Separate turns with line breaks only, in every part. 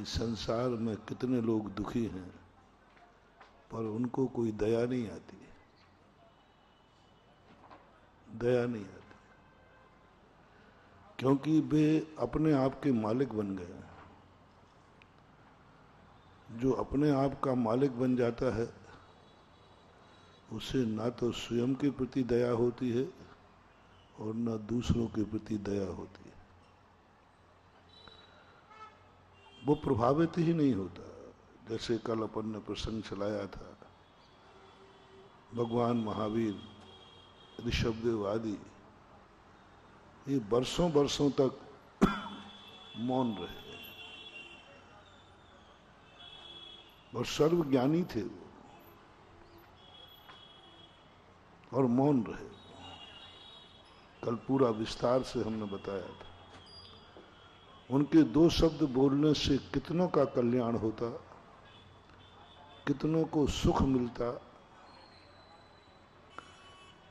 कि संसार में कितने लोग दुखी हैं पर उनको कोई दया नहीं आती, दया नहीं आती, क्योंकि वे अपने आप के मालिक बन गए। जो अपने आप का मालिक बन जाता है उसे ना तो स्वयं के प्रति दया होती है और ना दूसरों के प्रति दया होती है, वो प्रभावित ही नहीं होता। जैसे कल अपन ने प्रसंग चलाया था, भगवान महावीर, ऋषभदेव आदि ये बरसों बरसों तक मौन रहे और सर्वज्ञानी थे वो, और मौन रहे। कल पूरा विस्तार से हमने बताया था। उनके दो शब्द बोलने से कितनों का कल्याण होता, कितनों को सुख मिलता,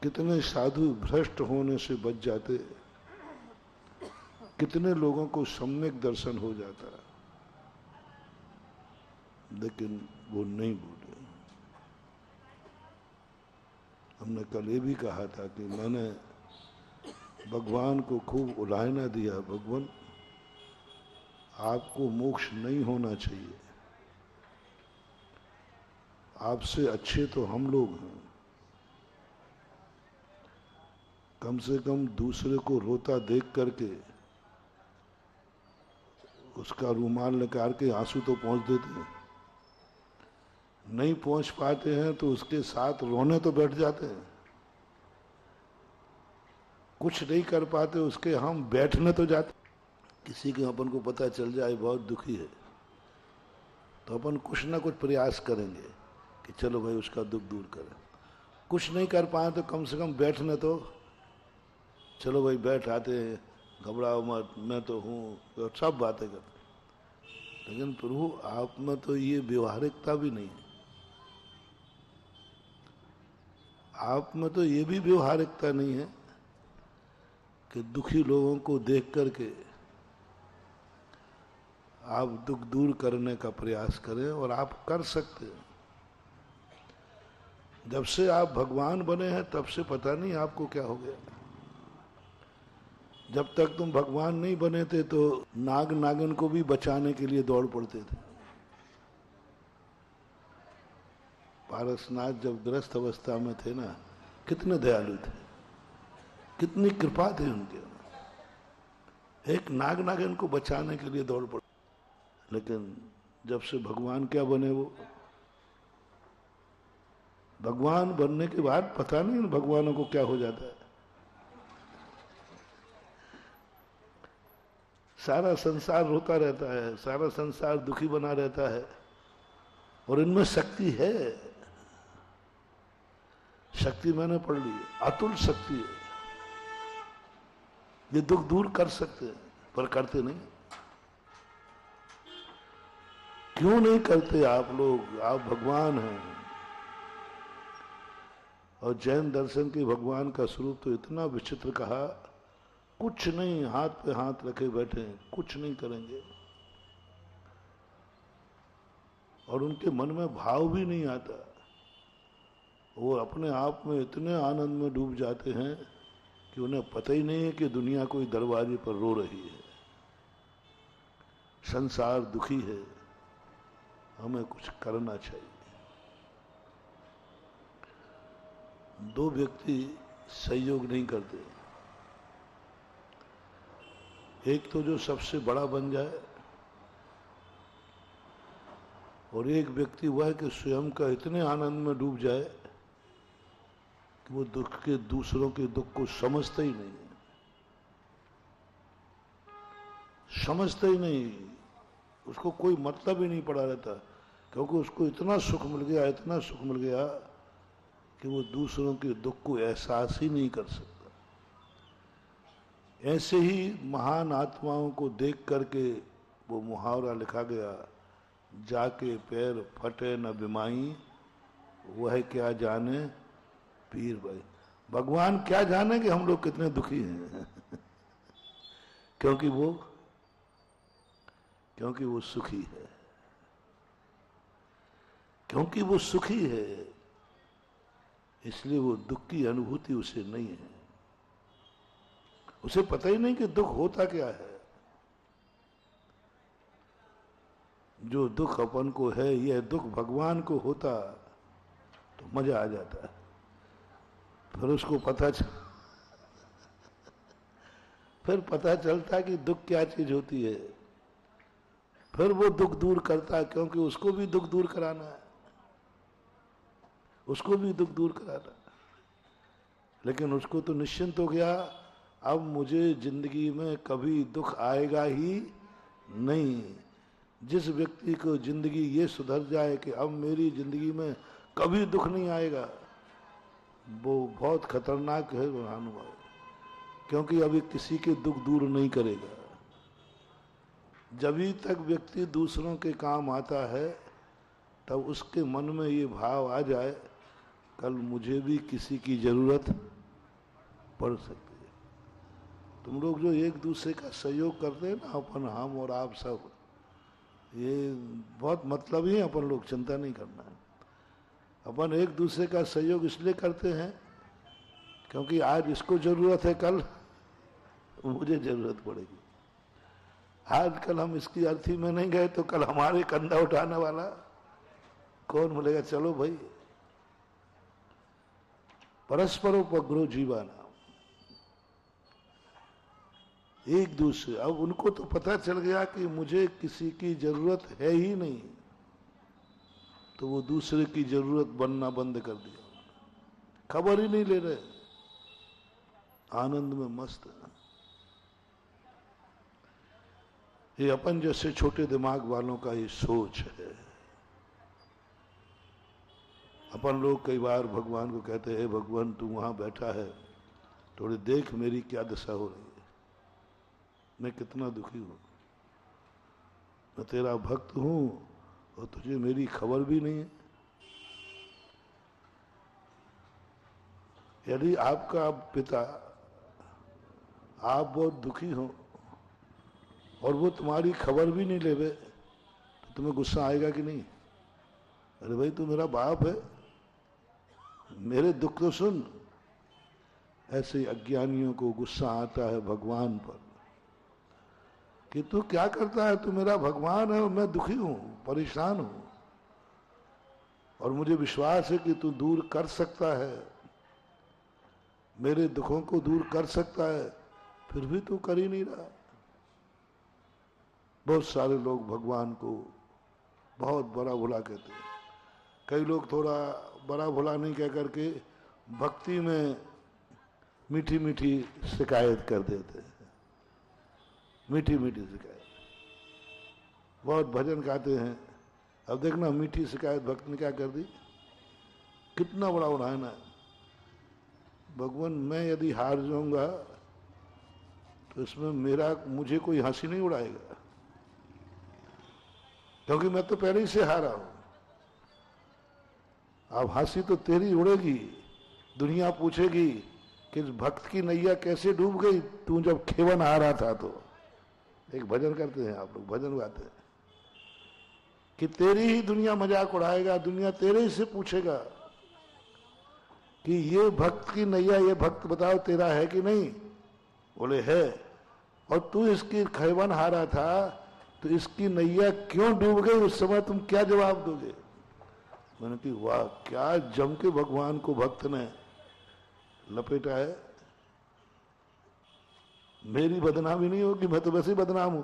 कितने साधु भ्रष्ट होने से बच जाते, कितने लोगों को सम्यक दर्शन हो जाता, लेकिन वो नहीं बोले। हमने कल ये भी कहा था कि मैंने भगवान को खूब उलाहना दिया, भगवान आपको मोक्ष नहीं होना चाहिए, आपसे अच्छे तो हम लोग हैं, कम से कम दूसरे को रोता देख करके उसका रूमाल निकाल के आंसू तो पहुंच देते हैं, नहीं पहुंच पाते हैं तो उसके साथ रोने तो बैठ जाते हैं, कुछ नहीं कर पाते उसके हम बैठने तो जाते। किसी के अपन को पता चल जाए बहुत दुखी है तो अपन कुछ ना कुछ प्रयास करेंगे कि चलो भाई उसका दुख दूर करें। कुछ नहीं कर पाए तो कम से कम बैठने तो, चलो भाई बैठ आते हैं, घबराओ मत, मैं तो हूँ, तो सब बातें करते। लेकिन प्रभु आप में तो ये व्यवहारिकता भी नहीं है, आप में तो ये भी व्यवहारिकता नहीं है कि दुखी लोगों को देख करके आप दुख दूर करने का प्रयास करें। और आप कर सकते हैं। जब से आप भगवान बने हैं तब से पता नहीं आपको क्या हो गया। जब तक तुम भगवान नहीं बने थे तो नाग नागिन को भी बचाने के लिए दौड़ पड़ते थे। पारसनाथ जब गृहस्थ अवस्था में थे ना, कितने दयालु थे, कितनी कृपा थी उनके, एक नाग नागिन को बचाने के लिए दौड़ पड़े। लेकिन जब से भगवान क्या बने, वो भगवान बनने के बाद पता नहीं भगवानों को क्या हो जाता है। सारा संसार रोता रहता है, सारा संसार दुखी बना रहता है, और इनमें शक्ति है। शक्ति मैंने पढ़ ली, अतुल शक्ति है, ये दुख दूर कर सकते हैं, पर करते नहीं। क्यों नहीं करते आप लोग? आप भगवान हैं। और जैन दर्शन के भगवान का स्वरूप तो इतना विचित्र कहा, कुछ नहीं, हाथ पे हाथ रखे बैठे हैं, कुछ नहीं करेंगे, और उनके मन में भाव भी नहीं आता। वो अपने आप में इतने आनंद में डूब जाते हैं कि उन्हें पता ही नहीं है कि दुनिया कोई दरवाजे पर रो रही है, संसार दुखी है, हमें कुछ करना चाहिए। दो व्यक्ति सहयोग नहीं करते, एक तो जो सबसे बड़ा बन जाए, और एक व्यक्ति वह कि स्वयं का इतने आनंद में डूब जाए कि वो दुख के, दूसरों के दुख को समझता ही नहीं, समझता ही नहीं, उसको कोई मतलब ही नहीं पड़ा रहता, क्योंकि उसको इतना सुख मिल गया, इतना सुख मिल गया कि वो दूसरों के दुख को एहसास ही नहीं कर सकता। ऐसे ही महान आत्माओं को देख करके वो मुहावरा लिखा गया, जाके पैर फटे न बिमाई, वह क्या जाने पीर भाई। भगवान क्या जाने कि हम लोग कितने दुखी हैं क्योंकि वो क्योंकि वो सुखी है, क्योंकि वो सुखी है, इसलिए वो दुख की अनुभूति उसे नहीं है। उसे पता ही नहीं कि दुख होता क्या है। जो दुख अपन को है, यह दुख भगवान को होता तो मजा आ जाता है। फिर उसको फिर पता चलता कि दुख क्या चीज होती है। फिर वो दुख दूर करता है, क्योंकि उसको भी दुख दूर कराना है, उसको भी दुख दूर कराना। लेकिन उसको तो निश्चिंत हो गया, अब मुझे जिंदगी में कभी दुख आएगा ही नहीं। जिस व्यक्ति को जिंदगी ये सुधर जाए कि अब मेरी जिंदगी में कभी दुख नहीं आएगा, वो बहुत खतरनाक है महानुभाव, क्योंकि अभी किसी के दुख दूर नहीं करेगा। जभी तक व्यक्ति दूसरों के काम आता है, तब उसके मन में ये भाव आ जाए, कल मुझे भी किसी की जरूरत पड़ सकती है। तुम लोग जो एक दूसरे का सहयोग करते हैं ना, अपन, हम और आप सब, ये बहुत मतलब ही है। अपन लोग चिंता नहीं करना है। अपन एक दूसरे का सहयोग इसलिए करते हैं क्योंकि आज इसको जरूरत है, कल मुझे जरूरत पड़ेगी। आज कल हम इसकी अर्थी में नहीं गए तो कल हमारे कंधा उठाने वाला कौन मिलेगा। चलो भाई, परस्परोपग्रो जीवाना, एक दूसरे। अब उनको तो पता चल गया कि मुझे किसी की जरूरत है ही नहीं, तो वो दूसरे की जरूरत बनना बंद कर दिया, खबर ही नहीं ले रहे, आनंद में मस्त है। ये अपन जैसे छोटे दिमाग वालों का ये सोच है। अपन लोग कई बार भगवान को कहते हैं, भगवान तू वहां बैठा है, थोड़ी देख मेरी क्या दशा हो रही है, मैं कितना दुखी हूं, मैं तेरा भक्त हूं और तुझे मेरी खबर भी नहीं है। यदि आपका पिता, आप बहुत दुखी हो और वो तुम्हारी खबर भी नहीं लेवे, तो तुम्हें गुस्सा आएगा कि नहीं? अरे भाई, तू मेरा बाप है, मेरे दुख तो सुन। ऐसे अज्ञानियों को गुस्सा आता है भगवान पर कि तू क्या करता है, तू मेरा भगवान है और मैं दुखी हूं, परेशान हूं, और मुझे विश्वास है कि तू दूर कर सकता है, मेरे दुखों को दूर कर सकता है, फिर भी तू कर ही नहीं रहा। बहुत सारे लोग भगवान को बहुत बड़ा भुला कहते हैं। कई लोग थोड़ा बड़ा भुला नहीं कह करके भक्ति में मीठी मीठी शिकायत कर देते हैं, मीठी मीठी शिकायत। बहुत भजन गाते हैं, अब देखना मीठी शिकायत भक्त ने क्या कर दी, कितना बड़ा उड़ाना है। भगवान, मैं यदि हार जाऊंगा तो इसमें मुझे कोई हंसी नहीं उड़ाएगा, क्योंकि मैं तो पहले ही से हारा हूं। अब हंसी तो तेरी उड़ेगी, दुनिया पूछेगी कि भक्त की नैया कैसे डूब गई, तू जब खेवन हारा था। तो एक भजन करते हैं, आप लोग भजन गाते हैं कि तेरी ही दुनिया मजाक उड़ाएगा, दुनिया तेरे ही से पूछेगा कि ये भक्त की नैया, ये भक्त बताओ तेरा है कि नहीं। बोले है, और तू इसकी खेवन हारा था, तो इसकी नैया क्यों डूब गई, उस समय तुम क्या जवाब दोगे? मैंने कि वाह, क्या जम के भगवान को भक्त ने लपेटा है। मेरी बदनामी नहीं होगी, मैं तो वैसे ही बदनाम हूं,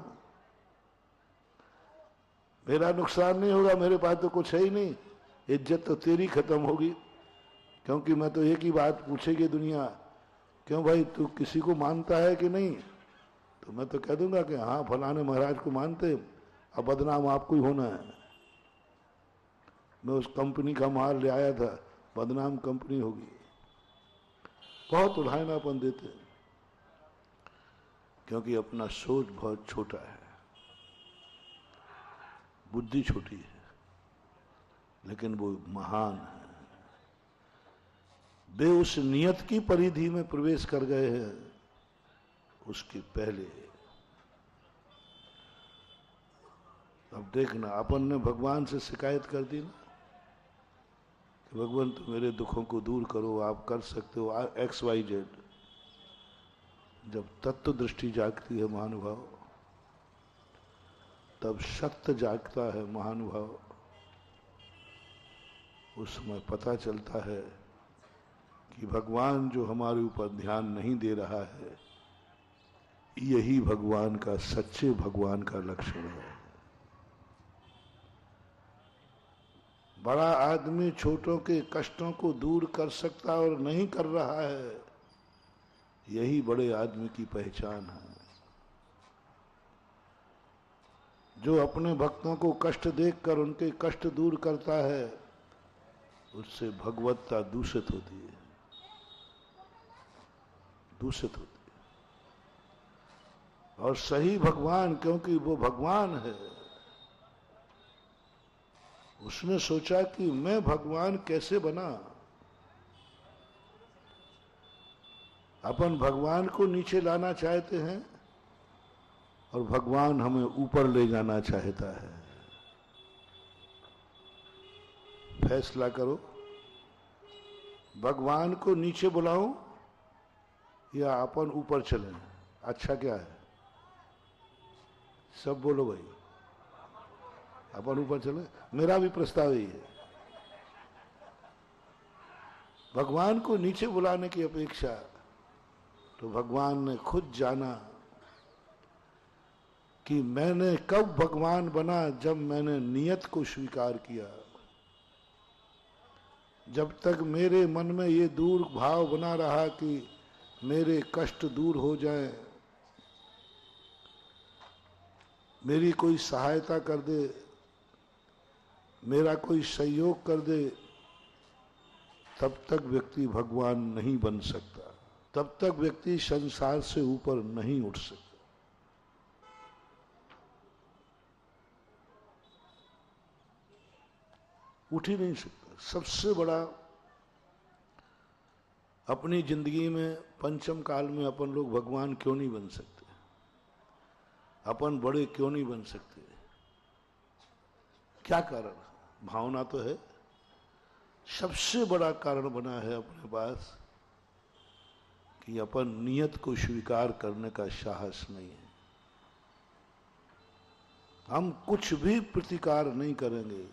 मेरा नुकसान नहीं होगा, मेरे पास तो कुछ है ही नहीं, इज्जत तो तेरी खत्म होगी। क्योंकि मैं तो एक ही बात पूछेगी दुनिया, क्यों भाई तू किसी को मानता है कि नहीं? तो मैं तो कह दूंगा कि हाँ, फलाने महाराज को मानते, अब बदनाम आपको ही होना है। मैं उस कंपनी का माल ले आया था, बदनाम कंपनी होगी। बहुत उल्हानापन देते हैं, क्योंकि अपना सोच बहुत छोटा है, बुद्धि छोटी है, लेकिन वो महान है। वे उस नियत की परिधि में प्रवेश कर गए हैं, उसके पहले अब देखना, अपन ने भगवान से शिकायत कर दी ना कि भगवान तुम मेरे दुखों को दूर करो, आप कर सकते हो XYZ। जब तत्व दृष्टि जागती है महानुभाव, तब सत्य जागता है महानुभाव। उस समय पता चलता है कि भगवान जो हमारे ऊपर ध्यान नहीं दे रहा है, यही भगवान का, सच्चे भगवान का लक्षण है। बड़ा आदमी छोटों के कष्टों को दूर कर सकता और नहीं कर रहा है, यही बड़े आदमी की पहचान है। जो अपने भक्तों को कष्ट देखकर उनके कष्ट दूर करता है, उससे भगवत्ता दूषित होती है, दूषित होती है। और सही भगवान, क्योंकि वो भगवान है, उसने सोचा कि मैं भगवान कैसे बना। अपन भगवान को नीचे लाना चाहते हैं और भगवान हमें ऊपर ले जाना चाहता है। फैसला करो, भगवान को नीचे बुलाऊं या अपन ऊपर चलें? अच्छा क्या है? सब बोलो भाई, अपन ऊपर चले। मेरा भी प्रस्ताव यही है। भगवान को नीचे बुलाने की अपेक्षा तो भगवान ने खुद जाना कि मैंने कब भगवान बना, जब मैंने नियत को स्वीकार किया। जब तक मेरे मन में ये दूर भाव बना रहा कि मेरे कष्ट दूर हो जाएं, मेरी कोई सहायता कर दे, मेरा कोई सहयोग कर दे, तब तक व्यक्ति भगवान नहीं बन सकता, तब तक व्यक्ति संसार से ऊपर नहीं उठ सकता। उठ ही नहीं सकता। सबसे बड़ा अपनी जिंदगी में पंचम काल में अपन लोग भगवान क्यों नहीं बन सकते? अपन बड़े क्यों नहीं बन सकते? क्या कारण? भावना तो है। सबसे बड़ा कारण बना है अपने पास कि अपन नियत को स्वीकार करने का साहस नहीं है। हम कुछ भी प्रतिकार नहीं करेंगे,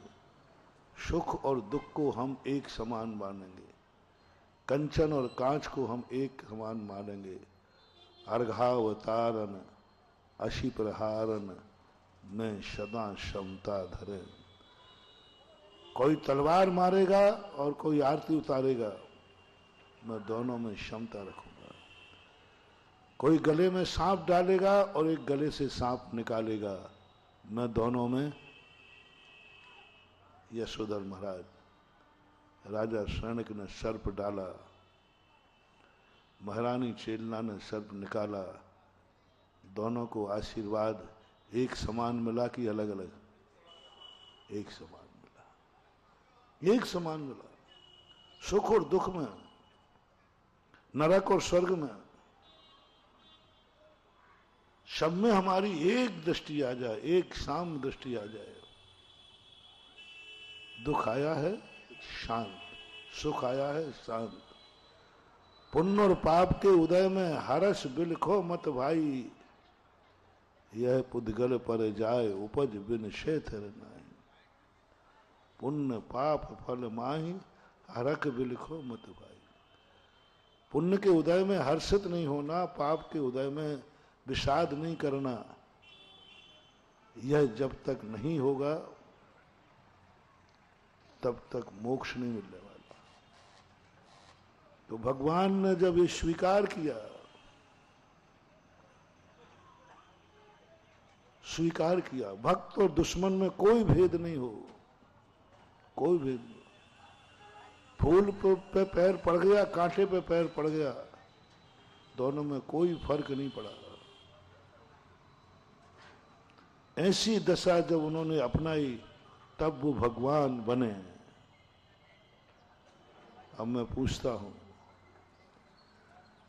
सुख और दुख को हम एक समान मानेंगे, कंचन और कांच को हम एक समान मानेंगे। अर्घावतारन अशी प्रहारन में सदा क्षमता धरे। कोई तलवार मारेगा और कोई आरती उतारेगा, मैं दोनों में क्षमता रखूंगा। कोई गले में सांप डालेगा और एक गले से सांप निकालेगा, मैं दोनों में। यशोधर महाराज, राजा शरणक ने सर्प डाला, महारानी चेलना ने सर्प निकाला, दोनों को आशीर्वाद एक समान मिला कि अलग अलग? एक समान मिला, एक समान मिला। सुख और दुख में, नरक और स्वर्ग में, सब में हमारी एक दृष्टि आ जाए, एक साम दृष्टि आ जाए। दुख आया है शांत, सुख आया है शांत। पुण्य और पाप के उदय में हर्ष बिलखो मत भाई, यह पुद्गल पर जाए उपज बिन शेथर नाई। पुण्य पाप फल माही, हरख बिलखो मत भाई। पुण्य के उदय में हर्षित नहीं होना, पाप के उदय में विषाद नहीं करना, यह जब तक नहीं होगा तब तक मोक्ष नहीं मिलने वाला। तो भगवान ने जब ये स्वीकार किया, स्वीकार किया, भक्त और दुश्मन में कोई भेद नहीं हो, कोई भेद नहीं। फूल पे पैर पड़ गया, कांटे पे पैर पड़ गया, दोनों में कोई फर्क नहीं पड़ा। ऐसी दशा जब उन्होंने अपनाई, तब वो भगवान बने। अब मैं पूछता हूं,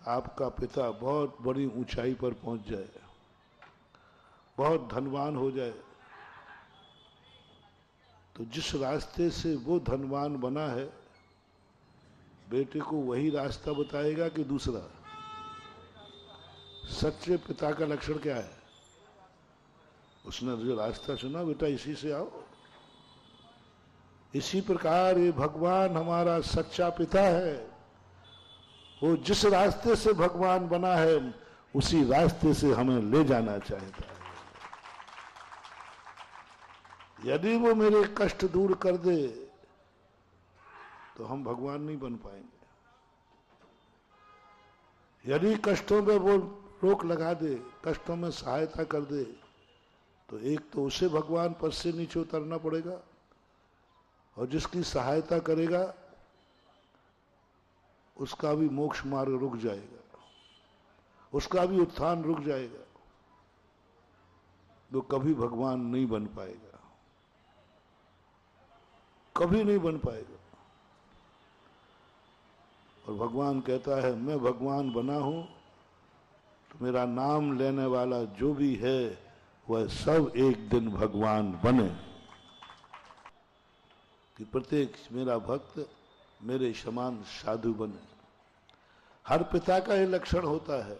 आपका पिता बहुत बड़ी ऊंचाई पर पहुंच जाए, बहुत धनवान हो जाए, तो जिस रास्ते से वो धनवान बना है, बेटे को वही रास्ता बताएगा कि दूसरा? सच्चे पिता का लक्षण क्या है? उसने जो रास्ता चुना, बेटा इसी से आओ। इसी प्रकार ये भगवान हमारा सच्चा पिता है। वो जिस रास्ते से भगवान बना है उसी रास्ते से हमें ले जाना चाहता है। यदि वो मेरे कष्ट दूर कर दे तो हम भगवान नहीं बन पाएंगे। यदि कष्टों पे वो रोक लगा दे, कष्टों में सहायता कर दे, तो एक तो उसे भगवान पद से नीचे उतरना पड़ेगा, और जिसकी सहायता करेगा उसका भी मोक्ष मार्ग रुक जाएगा, उसका भी उत्थान रुक जाएगा, वो कभी भगवान नहीं बन पाएगा, कभी नहीं बन पाएगा। और भगवान कहता है मैं भगवान बना हूं तो मेरा नाम लेने वाला जो भी है वह सब एक दिन भगवान बने। कि प्रत्येक मेरा भक्त मेरे समान साधु बने। हर पिता का ये लक्षण होता है,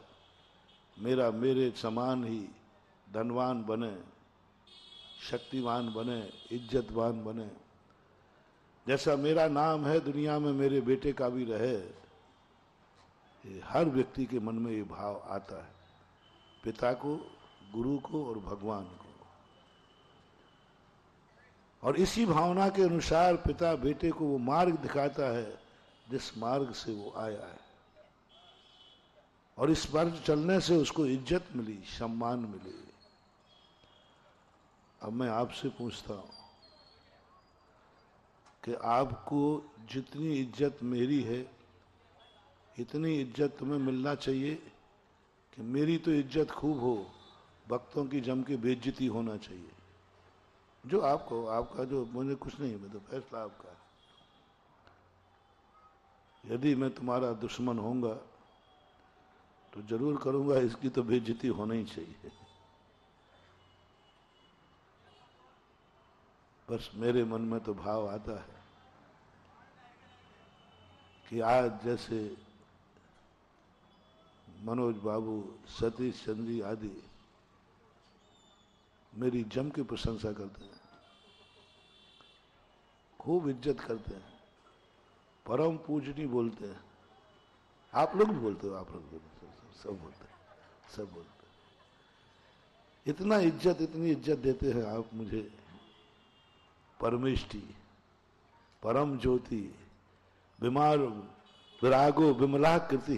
मेरा मेरे समान ही धनवान बने, शक्तिवान बने, इज्जतवान बने। जैसा मेरा नाम है दुनिया में मेरे बेटे का भी रहे। ये हर व्यक्ति के मन में ये भाव आता है, पिता को, गुरु को और भगवान को। और इसी भावना के अनुसार पिता बेटे को वो मार्ग दिखाता है जिस मार्ग से वो आया है, और इस मार्ग चलने से उसको इज्जत मिली, सम्मान मिली। अब मैं आपसे पूछता हूं कि आपको जितनी इज्जत मेरी है इतनी इज्जत तुम्हें मिलना चाहिए कि मेरी तो इज्जत खूब हो, भक्तों की जम के बेइज्जती होना चाहिए। जो आपको, आपका जो, मुझे कुछ नहीं, मैं तो फैसला आपका है। यदि मैं तुम्हारा दुश्मन होऊंगा तो जरूर करूंगा, इसकी तो बेइज्जती होना ही चाहिए। बस मेरे मन में तो भाव आता है कि आज जैसे मनोज बाबू, सतीश चंद्री आदि मेरी जम के प्रशंसा करते हैं, खूब इज्जत करते हैं, परम पूजनी बोलते हैं। आप लोग भी बोलते हो, आप लोग सब बोलते हैं, सब बोलते हैं। इतना इज्जत, इतनी इज्जत देते हैं आप मुझे। परमेष्टि, परम ज्योति, बीमार विरागो विमला कृति,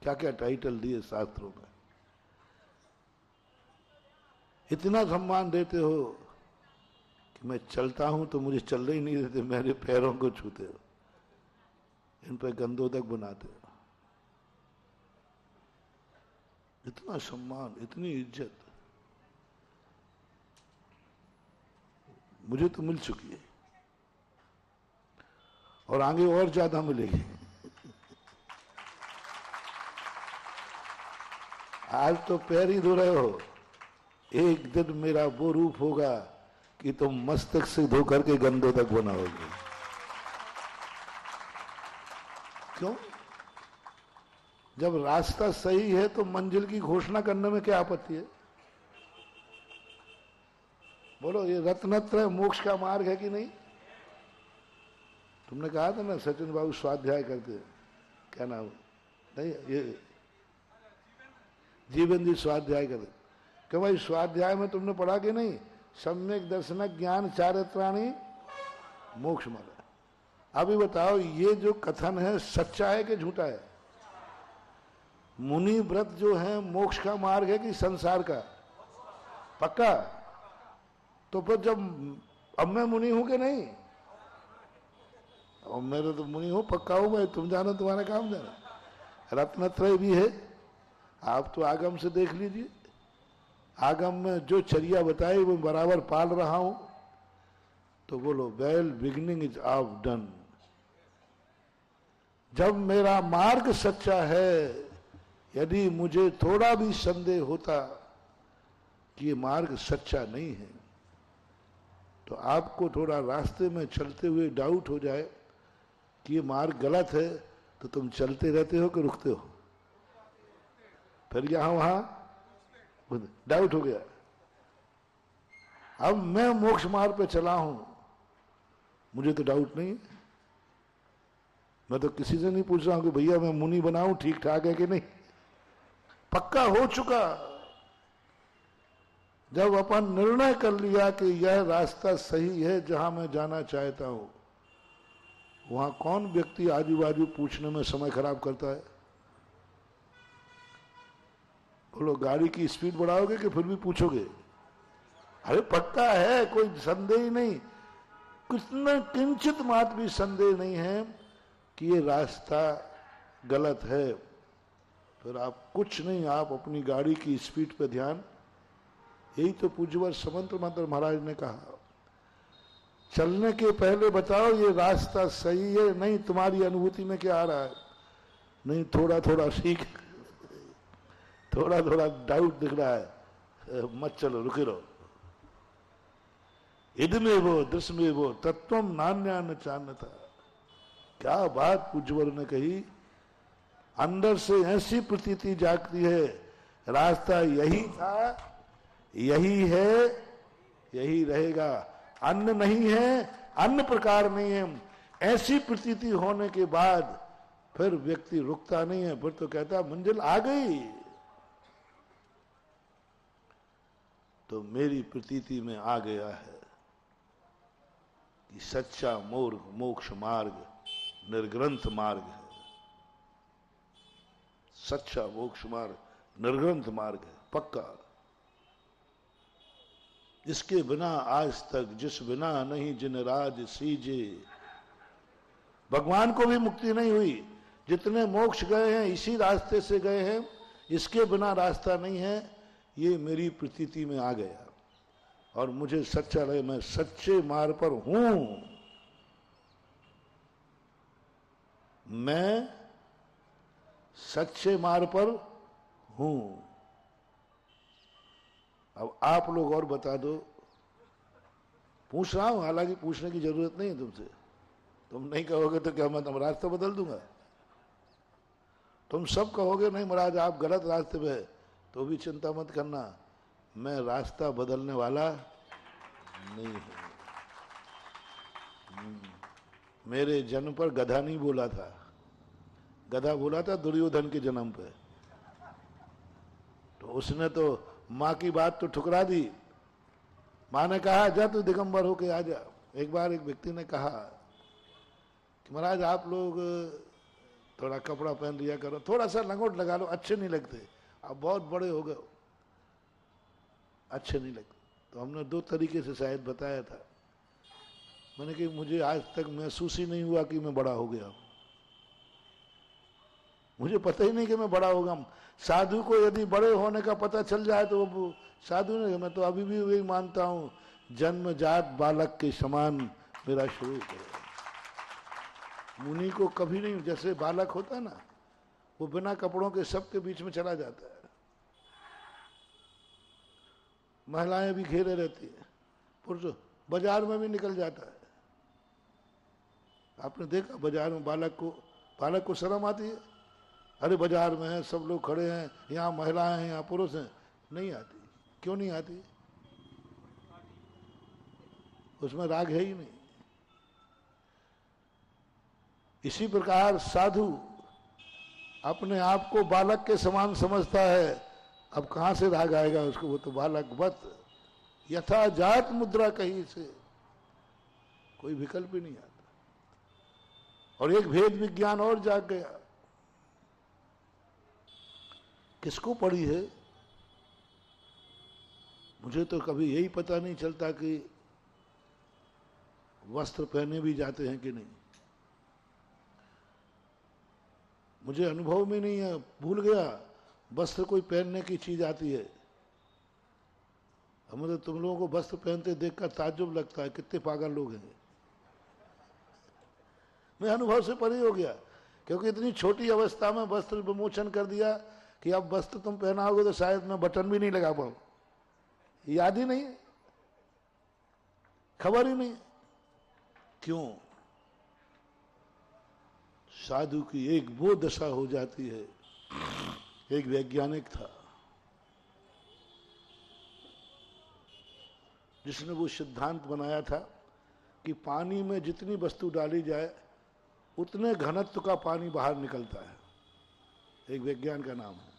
क्या क्या टाइटल दिए शास्त्रों में। इतना सम्मान देते हो कि मैं चलता हूं तो मुझे चलने ही नहीं देते, मेरे पैरों को छूते हो, इन पर गंदोदक बनाते हो। इतना सम्मान, इतनी इज्जत मुझे तो मिल चुकी है और आगे और ज्यादा मिलेगी। आज तो पैर ही धो रहे हो, एक दिन मेरा वो रूप होगा कि तुम मस्तक से धो करके गंदों तक बनाओगे। क्यों? जब रास्ता सही है तो मंजिल की घोषणा करने में क्या आपत्ति है? बोलो, ये रत्नत्रय मोक्ष का मार्ग है कि नहीं? तुमने कहा था ना सचिन बाबू स्वाध्याय करते, क्या नाम, नहीं ये जीवन जी स्वाध्याय करते। क्यों भाई, स्वाध्याय में तुमने पढ़ा कि नहीं, सम्यक दर्शन ज्ञान चारित्राणी मोक्ष मार्ग। अभी बताओ, ये जो कथन है सच्चा है कि झूठा है? मुनि व्रत जो है मोक्ष का मार्ग है कि संसार का? पक्का? तो फिर जब, अब मैं मुनि हूं कि नहीं? और मेरे तो मुनि हूं, पक्का हूं मैं, तुम जानो, तुम्हारा काम जाना। रत्नत्रय भी है, आप तो आगम से देख लीजिए, आगम में जो चर्या बताई वो बराबर पाल रहा हूं। तो बोलो, well beginning is of done. जब मेरा मार्ग सच्चा है, यदि मुझे थोड़ा भी संदेह होता कि ये मार्ग सच्चा नहीं है, तो आपको थोड़ा रास्ते में चलते हुए डाउट हो जाए कि ये मार्ग गलत है, तो तुम चलते रहते हो कि रुकते हो? फिर यहां वहां डाउट हो गया। अब मैं मोक्ष मार्ग पे चला हूं, मुझे तो डाउट नहीं है। मैं तो किसी से नहीं पूछ रहा हूं कि भैया मैं मुनि बनाऊं, ठीक ठाक है कि नहीं। पक्का हो चुका। जब अपन निर्णय कर लिया कि यह रास्ता सही है जहां मैं जाना चाहता हूं, वहां कौन व्यक्ति आजू बाजू पूछने में समय खराब करता है? बोलो, गाड़ी की स्पीड बढ़ाओगे कि फिर भी पूछोगे? अरे पक्का है, कोई संदेह ही नहीं, कुछ न किंचित मात्र भी संदेह नहीं है कि ये रास्ता गलत है। फिर आप कुछ नहीं, आप अपनी गाड़ी की स्पीड पे ध्यान। यही तो पूज्यवर समंत मंत्र महाराज ने कहा, चलने के पहले बताओ ये रास्ता सही है नहीं, तुम्हारी अनुभूति में क्या आ रहा है? नहीं, थोड़ा थोड़ा सीख, थोड़ा थोड़ा डाउट दिख रहा है, मत चलो, रुके रहो। इदमे वो दृश्य वो तत्वम नान्या न चान्यता। क्या बात पूज्यवर ने कही। अंदर से ऐसी प्रतीति जागती है, रास्ता यही था, यही है, यही रहेगा, अन्य नहीं है, अन्य प्रकार नहीं है। ऐसी प्रतीति होने के बाद फिर व्यक्ति रुकता नहीं है, फिर तो कहता मंजिल आ गई। तो मेरी प्रतीति में आ गया है कि सच्चा मोक्ष मार्ग निर्ग्रंथ मार्ग है। सच्चा मोक्ष मार्ग निर्ग्रंथ मार्ग है, पक्का। इसके बिना आज तक जिस बिना नहीं जिन राज सीजे। भगवान को भी मुक्ति नहीं हुई, जितने मोक्ष गए हैं इसी रास्ते से गए हैं, इसके बिना रास्ता नहीं है। ये मेरी प्रतीति में आ गया और मुझे सच्चा लगे, मैं सच्चे मार्ग पर हूं। मैं सच्चे मार्ग पर हूं। अब आप लोग और बता दो। पूछ रहा हूं, हालांकि पूछने की जरूरत नहीं है तुमसे। तुम नहीं कहोगे तो क्या मैं तुम रास्ता बदल दूंगा? तुम सब कहोगे नहीं महाराज आप गलत रास्ते पे, तो भी चिंता मत करना, मैं रास्ता बदलने वाला नहीं हूं। मेरे जन्म पर गधा नहीं बोला था, गधा बोला था दुर्योधन के जन्म पे। तो उसने तो माँ की बात तो ठुकरा दी। माँ ने कहा जा तू दिगंबर होके आ जा। एक बार एक व्यक्ति ने कहा कि महाराज आप लोग थोड़ा कपड़ा पहन लिया करो, थोड़ा सा लंगोट लगा लो, अच्छे नहीं लगते, आप बहुत बड़े हो गए, अच्छे नहीं लगते। तो हमने दो तरीके से शायद बताया था। मैंने कि मुझे आज तक महसूस ही नहीं हुआ कि मैं बड़ा हो गया, मुझे पता ही नहीं कि मैं बड़ा होगा। साधु को यदि बड़े होने का पता चल जाए तो वो साधु नहीं। मैं तो अभी भी वही मानता हूं, जन्मजात बालक के समान मेरा शरीर है। मुनि को कभी नहीं, जैसे बालक होता है ना, वो बिना कपड़ों के सबके बीच में चला जाता है। महिलाएं भी घेरे रहती है, पुरुष बाजार में भी निकल जाता है। आपने देखा बाजार में बालक को शर्म आती है? अरे बाजार में है, सब लोग खड़े हैं, यहाँ महिलाएं हैं, यहाँ पुरुष हैं, नहीं आती। क्यों नहीं आती? उसमें राग है ही नहीं। इसी प्रकार साधु अपने आप को बालक के समान समझता है। अब कहां से राग आएगा उसको? वो तो बालक वत यथा जात मुद्रा कहीं से, कोई विकल्प ही नहीं आता। और एक भेद विज्ञान और जाग गया। किसको पड़ी है? मुझे तो कभी यही पता नहीं चलता कि वस्त्र पहने भी जाते हैं कि नहीं। मुझे अनुभव में नहीं है, भूल गया वस्त्र कोई पहनने की चीज आती है। हमें तो तुम लोगों को वस्त्र पहनते देखकर ताज्जुब लगता है, कितने पागल लोग हैं। मैं अनुभव से परे हो गया, क्योंकि इतनी छोटी अवस्था में वस्त्र विमोचन कर दिया कि अब वस्त्र तुम पहनाओगे तो शायद मैं बटन भी नहीं लगा पाऊं, याद ही नहीं है। खबर ही नहीं। क्यों? साधु की एक वो दशा हो जाती है। एक वैज्ञानिक था जिसने वो सिद्धांत बनाया था कि पानी में जितनी वस्तु डाली जाए उतने घनत्व का पानी बाहर निकलता है। एक विज्ञान का नाम है।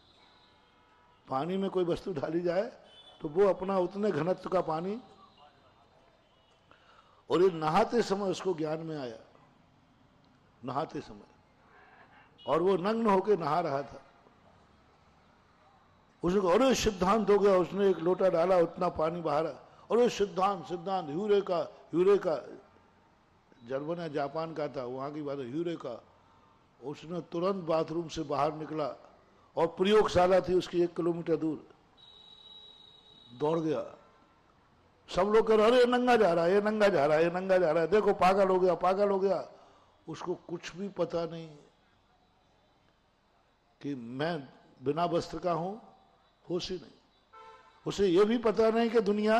पानी में कोई वस्तु डाली जाए तो वो अपना उतने घनत्व का पानी, और ये नहाते समय उसको ज्ञान में आया, नहाते समय, और वो नग्न होकर नहा रहा था। उसने कहा अरे सिद्धांत हो गया, उसने एक लोटा डाला उतना पानी बाहर, अरे सिद्धांत सिद्धांत यूरेका यूरेका। जर्मन या जापान का था, वहां की बात है, यूरेका। उसने तुरंत बाथरूम से बाहर निकला और प्रयोगशाला थी उसकी 1 किलोमीटर दूर, दौड़ गया। सब लोग कह रहे अरे नंगा जा रहा है, ये नंगा जा रहा है, ये नंगा जा रहा है, देखो पागल हो गया, पागल हो गया। उसको कुछ भी पता नहीं कि मैं बिना वस्त्र का हूं, होश ही नहीं। उसे ये भी पता नहीं कि दुनिया,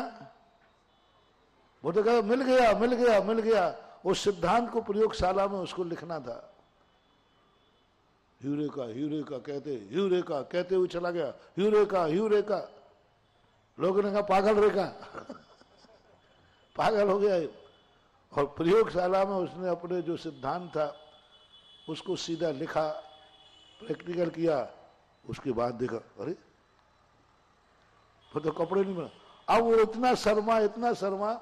वो तो कहा मिल गया मिल गया मिल गया। उस सिद्धांत को प्रयोगशाला में उसको लिखना था। यूरेका यूरेका कहते हुए चला गया, यूरेका यूरेका। लोगों ने कहा पागल रेखा पागल हो गया। और प्रयोगशाला में उसने अपने जो सिद्धांत था उसको सीधा लिखा, प्रैक्टिकल किया। उसके बाद देखा अरे वो तो कपड़े नहीं बना। अब वो इतना शर्मा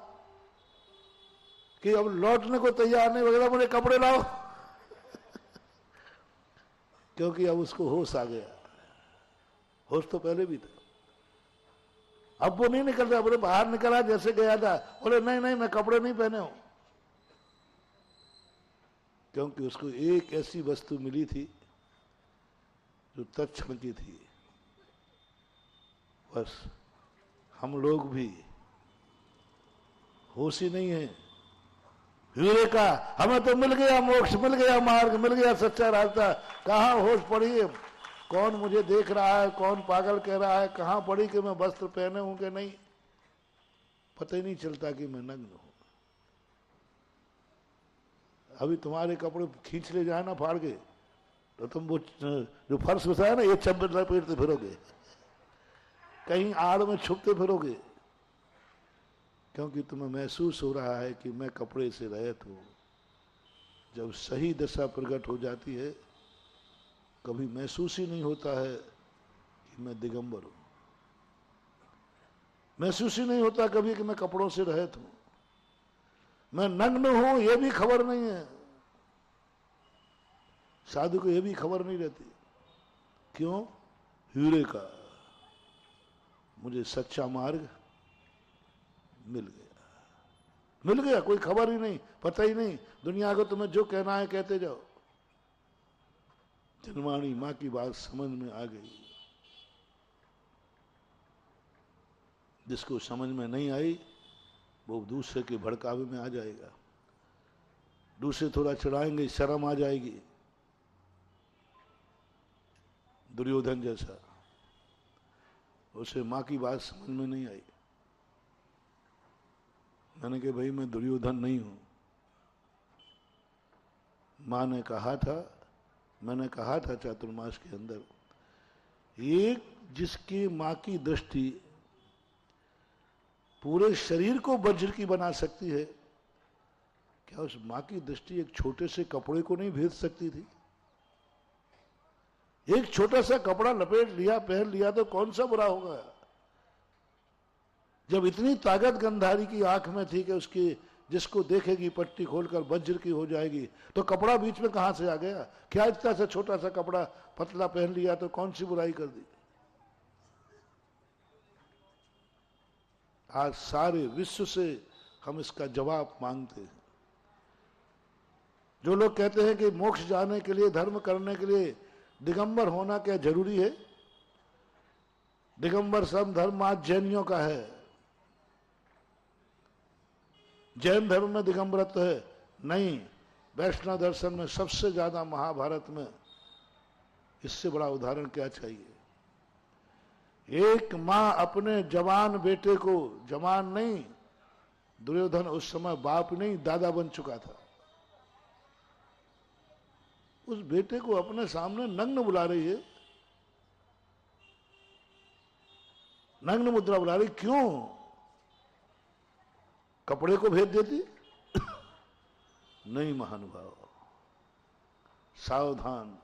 कि अब लौटने को तैयार नहीं, वगैरह बोले कपड़े लाओ क्योंकि अब उसको होश आ गया। होश तो पहले भी था, अब वो नहीं निकल रहा। बोले बाहर निकला जैसे गया था, बोले नहीं नहीं मैं कपड़े नहीं पहने हूं। क्योंकि उसको एक ऐसी वस्तु मिली थी जो तत्क्षण की थी। बस हम लोग भी होश ही नहीं है। यूरेका, हमें तो मिल गया मोक्ष, मिल गया मार्ग, मिल गया सच्चा रास्ता। कहां होश पड़ी है? कौन मुझे देख रहा है, कौन पागल कह रहा है, कहां पड़ी कि मैं वस्त्र पहने हूं कि नहीं, पता ही नहीं चलता कि मैं नग्न हूं। अभी तुम्हारे कपड़े खींच ले जाए ना फाड़ के, तो तुम वो जो फर्श बिछाया ना ये चप्पल लपेटते फिरोगे, कहीं आड़ में छुपते फिरोगे, क्योंकि तुम्हें महसूस हो रहा है कि मैं कपड़े से रहित हूं। जब सही दशा प्रकट हो जाती है कभी महसूस ही नहीं होता है कि मैं दिगंबर हूं। महसूस ही नहीं होता कभी कि मैं कपड़ों से रहित हूं, मैं नग्न हूं, यह भी खबर नहीं है। साधु को यह भी खबर नहीं रहती। क्यों? यूरेका, मुझे सच्चा मार्ग मिल गया, कोई खबर ही नहीं, पता ही नहीं। दुनिया को तुम्हें जो कहना है कहते जाओ। जनवाणी मां की बात समझ में आ गई। जिसको समझ में नहीं आई वो दूसरे के भड़कावे में आ जाएगा। दूसरे थोड़ा चढ़ाएंगे, शर्म आ जाएगी। दुर्योधन जैसा, उसे मां की बात समझ में नहीं आई। मैंने कहा भाई मैं दुर्योधन नहीं हूं। मां ने कहा था, मैंने कहा था चातुर्मास के अंदर, एक जिसकी मां की दृष्टि पूरे शरीर को वज्र की बना सकती है, क्या उस मां की दृष्टि एक छोटे से कपड़े को नहीं भेद सकती थी? एक छोटा सा कपड़ा लपेट लिया, पहन लिया तो कौन सा बुरा होगा? जब इतनी ताकत गंधारी की आंख में थी कि उसकी जिसको देखेगी पट्टी खोलकर वज्र की हो जाएगी, तो कपड़ा बीच में कहां से आ गया? क्या इतना सा छोटा सा कपड़ा पतला पहन लिया तो कौन सी बुराई कर दी? आज सारे विश्व से हम इसका जवाब मांगते हैं। जो लोग कहते हैं कि मोक्ष जाने के लिए, धर्म करने के लिए दिगंबर होना क्या जरूरी है? दिगंबर सम धर्म आज जैनियों का है। जैन धर्म में दिगंबरत्व है? नहीं। वैष्णव दर्शन में सबसे ज्यादा महाभारत में, इससे बड़ा उदाहरण क्या चाहिए? एक मां अपने जवान बेटे को, जवान नहीं दुर्योधन उस समय बाप नहीं दादा बन चुका था। उस बेटे को अपने सामने नग्न बुला रही है, नग्न मुद्रा बुला रही, क्यों? कपड़े को भेज देती? नहीं महानुभाव, सावधान।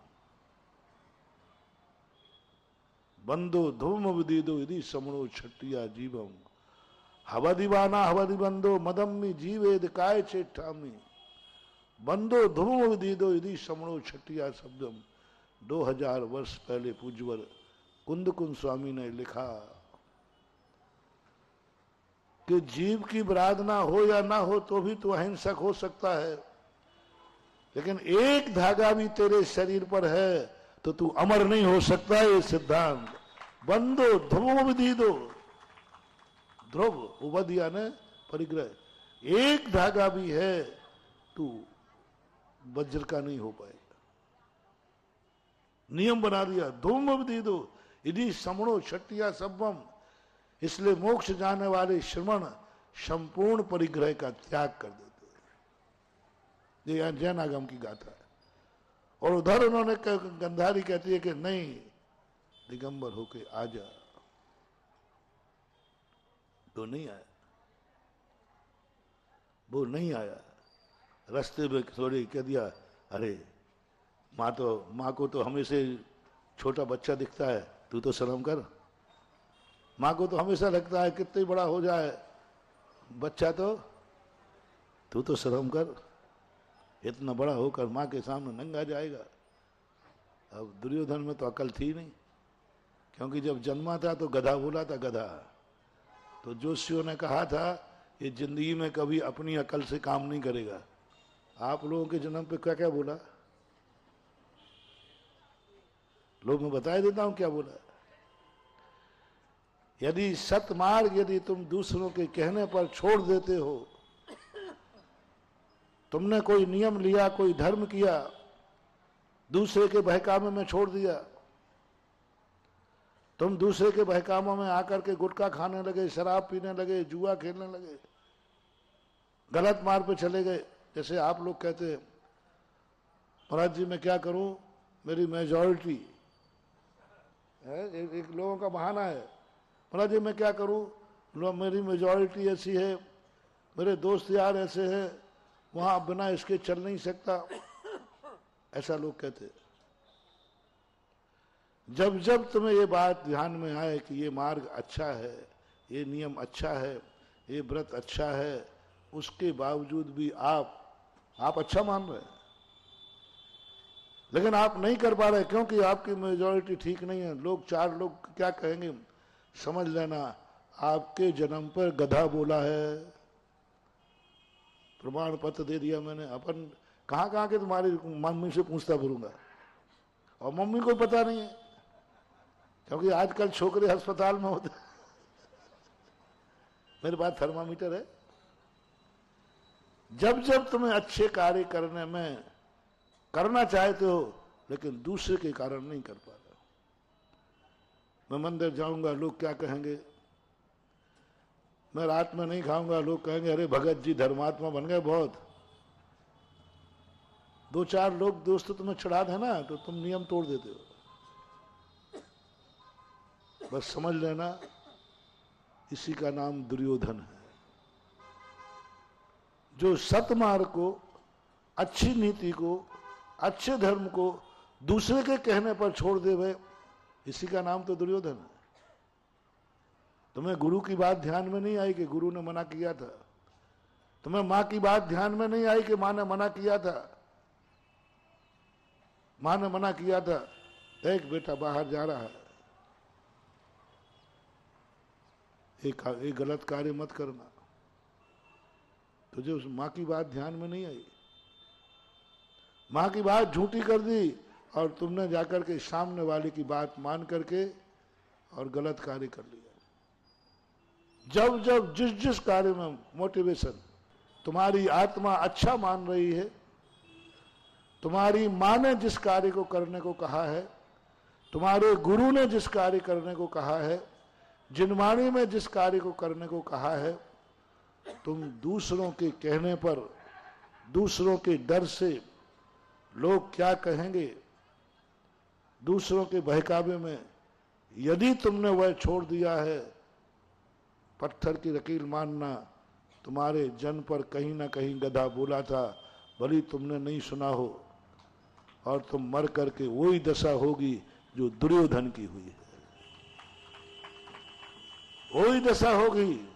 बंदो धूम विदीदो यदि समणो छट्टिया जीवम हवदिवाना हवदि बंदो मदम्मी जीवेद काय चेठामी बंदो धूम विदीदो यदि समणो छट्टिया शब्दम। 2000 वर्ष पहले पूज्यवर कुंद कुंद स्वामी ने लिखा कि जीव की बराधना हो या ना हो तो भी तो अहिंसक हो सकता है, लेकिन एक धागा भी तेरे शरीर पर है तो तू अमर नहीं हो सकता। ये सिद्धांत बंदो ध्रुव विधि दो, ध्रुव उपद यानी परिग्रह, एक धागा भी है तू वज्र का नहीं हो पाएगा। नियम बना दिया, धूम विधि दो यदि समणो छट्टिया सब्बम। इसलिए मोक्ष जाने वाले श्रमण संपूर्ण परिग्रह का त्याग कर देते हैं। ये यहां जैन आगम की गाथा है। और उधर उन्होंने गंधारी कहती है कि नहीं, दिगंबर होके आ जा, तो नहीं आया, वो नहीं आया। रास्ते में थोड़ी कह दिया, अरे माँ को तो हमेशा छोटा बच्चा दिखता है, तू तो शर्म कर। माँ को तो हमेशा लगता है कितने बड़ा हो जाए बच्चा, तो तू तो शर्म कर, इतना बड़ा होकर माँ के सामने नंगा जाएगा। अब दुर्योधन में तो अकल थी नहीं, क्योंकि जब जन्मा था तो गधा बोला था, गधा। तो जोशियों ने कहा था ये जिंदगी में कभी अपनी अकल से काम नहीं करेगा। आप लोगों के जन्म पे क्या क्या बोला, लोग मैं बता देता हूं क्या बोला। यदि सतमार्ग यदि तुम दूसरों के कहने पर छोड़ देते हो, तुमने कोई नियम लिया, कोई धर्म किया, दूसरे के बहकामे में छोड़ दिया, तुम दूसरे के बहकामों में आकर के गुटखा खाने लगे, शराब पीने लगे, जुआ खेलने लगे, गलत मार्ग पे चले गए। जैसे आप लोग कहते हैं महाराज जी मैं क्या करूं, मेरी मेजॉरिटी है, एक लोगों का बहाना है, महाराज जी मैं क्या करूं, मेरी मेजॉरिटी ऐसी है, मेरे दोस्त यार ऐसे हैं, वहां बिना इसके चल नहीं सकता, ऐसा लोग कहते हैं। जब जब तुम्हें ये बात ध्यान में आए कि ये मार्ग अच्छा है, ये नियम अच्छा है, ये व्रत अच्छा है, उसके बावजूद भी आप अच्छा मान रहे हैं, लेकिन आप नहीं कर पा रहे क्योंकि आपकी मेजॉरिटी ठीक नहीं है। लोग, 4 लोग क्या कहेंगे, समझ लेना आपके जन्म पर गधा बोला है, प्रमाण पत्र दे दिया मैंने। अपन कहाँ के तुम्हारी मम्मी से पूछता फिरूंगा, और मम्मी को पता नहीं है, क्योंकि आजकल छोकरे अस्पताल में होते। मेरे पास थर्मामीटर है। जब जब तुम्हें अच्छे कार्य करने में करना चाहते हो, लेकिन दूसरे के कारण नहीं कर पा रहे, मैं मंदिर जाऊंगा लोग क्या कहेंगे, मैं रात में नहीं खाऊंगा लोग कहेंगे अरे भगत जी धर्मात्मा बन गए बहुत। 2-4 लोग दोस्त तुम्हें चढ़ा देना तो तुम नियम तोड़ देते हो। बस समझ लेना इसी का नाम दुर्योधन है, जो सतमार्ग को, अच्छी नीति को, अच्छे धर्म को दूसरे के कहने पर छोड़ दे वे, इसी का नाम तो दुर्योधन है। तुम्हें गुरु की बात ध्यान में नहीं आई कि गुरु ने मना किया था, तुम्हें मां की बात ध्यान में नहीं आई कि मां ने मना किया था, मां ने मना किया था, एक बेटा बाहर जा रहा है, एक गलत कार्य मत करना, तुझे उस मां की बात ध्यान में नहीं आई, मां की बात झूठी कर दी और तुमने जाकर के सामने वाले की बात मान करके और गलत कार्य कर लिया। जब जब जिस जिस कार्य में मोटिवेशन तुम्हारी आत्मा अच्छा मान रही है, तुम्हारी मां ने जिस कार्य को करने को कहा है, तुम्हारे गुरु ने जिस कार्य करने को कहा है, जिनवाणी में जिस कार्य को करने को कहा है, तुम दूसरों के कहने पर, दूसरों के डर से, लोग क्या कहेंगे, दूसरों के बहकावे में यदि तुमने वह छोड़ दिया है, पत्थर की लकीर मानना, तुम्हारे जन पर कहीं ना कहीं गधा बोला था, भली तुमने नहीं सुना हो, और तुम मर करके वही दशा होगी जो दुर्योधन की हुई है। वही दशा होगी